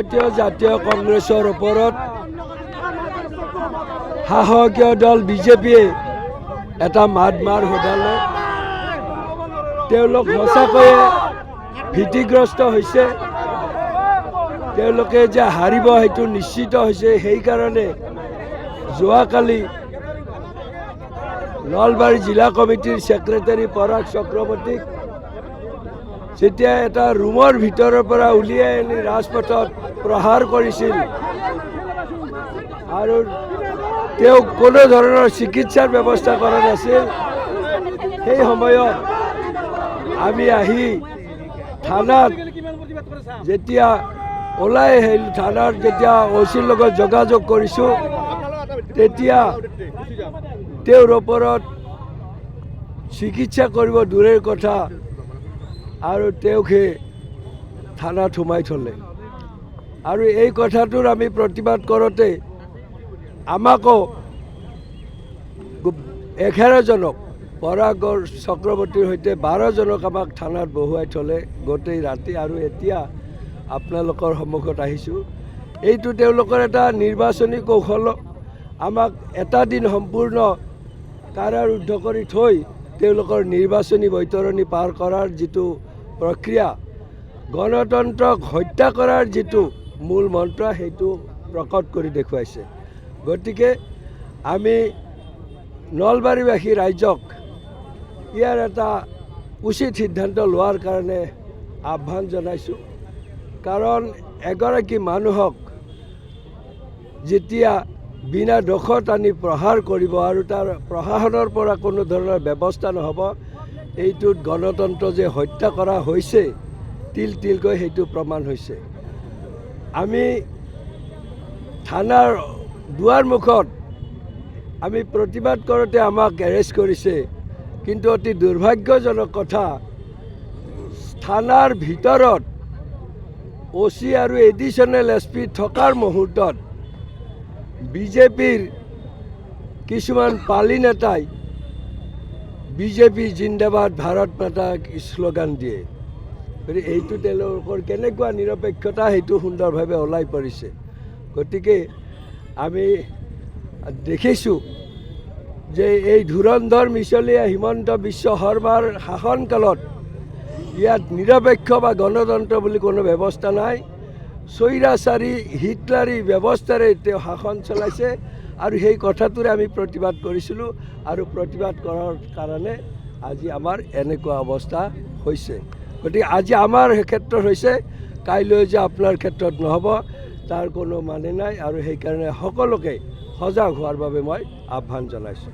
ভাৰতীয় জাতীয় কংগ্ৰেছৰ ওপৰত শাসকীয় দল বিজেপিয়ে এটা মাৰ সোধালে। তেওঁলোক সঁচাকৈয়ে ভীতিগ্ৰস্ত হৈছে। তেওঁলোকে যে হাৰিব সেইটো নিশ্চিত হৈছে। সেইকাৰণে যোৱাকালি নলবাৰী জিলা কমিটিৰ ছেক্ৰেটাৰী পৰাগ চক্ৰৱৰ্তীক যেতিয়া এটা ৰুমৰ ভিতৰৰ পৰা উলিয়াই আনি ৰাজপথত প্ৰহাৰ কৰিছিল আৰু তেওঁক কোনো ধৰণৰ চিকিৎসাৰ ব্যৱস্থা কৰা নাছিল, সেই সময়ত আমি আহি থানাত যেতিয়া ওলাই আহিলোঁ, থানাত যেতিয়া অ'চিৰ লগত যোগাযোগ কৰিছোঁ, তেতিয়া তেওঁৰ ওপৰত চিকিৎসা কৰিব দূৰৰ কথা আৰু তেওঁকে থানাত সোমাই থ'লে। আৰু এই কথাটোৰ আমি প্ৰতিবাদ কৰোঁতে আমাকো 11জনক পৰাগ চক্ৰৱৰ্তীৰ সৈতে 12জনক আমাক থানাত বহুৱাই থ'লে গোটেই ৰাতি। আৰু এতিয়া আপোনালোকৰ সন্মুখত আহিছোঁ। এইটো তেওঁলোকৰ এটা নিৰ্বাচনী কৌশল। আমাক এটা দিন সম্পূৰ্ণ কাৰাৰুদ্ধ কৰি থৈ তেওঁলোকৰ নিৰ্বাচনী বৈতৰণি পাৰ কৰাৰ যিটো প্ৰক্ৰিয়া, গণতন্ত্ৰক হত্যা কৰাৰ যিটো মূল মন্ত্ৰ, সেইটো প্ৰকট কৰি দেখুৱাইছে। গতিকে আমি নলবাৰীবাসী ৰাইজক ইয়াৰ এটা উচিত সিদ্ধান্ত লোৱাৰ কাৰণে আহ্বান জনাইছোঁ। কাৰণ এগৰাকী মানুহক যেতিয়া বিনা দোষত আনি প্ৰহাৰ কৰিব আৰু তাৰ প্ৰশাসনৰ পৰা কোনো ধৰণৰ ব্যৱস্থা নহ'ব, এইটোত গণতন্ত্ৰ যে হত্যা কৰা হৈছে তিল তিলকৈ সেইটো প্ৰমাণ হৈছে। আমি থানাৰ দুৱাৰমুখত আমি প্ৰতিবাদ কৰোঁতে আমাক এৰেষ্ট কৰিছে, কিন্তু অতি দুৰ্ভাগ্যজনক কথা, থানাৰ ভিতৰত অ'চি আৰু এডিশ্যনেল SP থকাৰ মুহূৰ্তত বিজেপিৰ কিছুমান পালি নেতাই বিজেপি জিন্দাবাদ ভাৰত মাতা শ্লোগান দিয়ে। গতিকে এইটো তেওঁলোকৰ কেনেকুৱা নিৰপেক্ষতা, সেইটো সুন্দৰভাৱে ওলাই পৰিছে। গতিকে আমি দেখিছোঁ যে এই ধুৰন্ধৰ মিছলীয়া হিমন্ত বিশ্ব শৰ্মাৰ শাসনকালত ইয়াত নিৰপেক্ষ বা গণতন্ত্ৰ বুলি কোনো ব্যৱস্থা নাই। স্বৈৰাচাৰী হিটলাৰী ব্যৱস্থাৰে তেওঁ শাসন চলাইছে আৰু সেই কথাটোৰে আমি প্ৰতিবাদ কৰিছিলোঁ আৰু প্ৰতিবাদ কৰাৰ কাৰণে আজি আমাৰ এনেকুৱা অৱস্থা হৈছে। গতিকে আজি আমাৰ ক্ষেত্ৰত হৈছে, কাইলৈ যে আপোনাৰ ক্ষেত্ৰত নহ'ব তাৰ কোনো মানে নাই। আৰু সেইকাৰণে সকলোকে সজাগ হোৱাৰ বাবে মই আহ্বান জনাইছোঁ।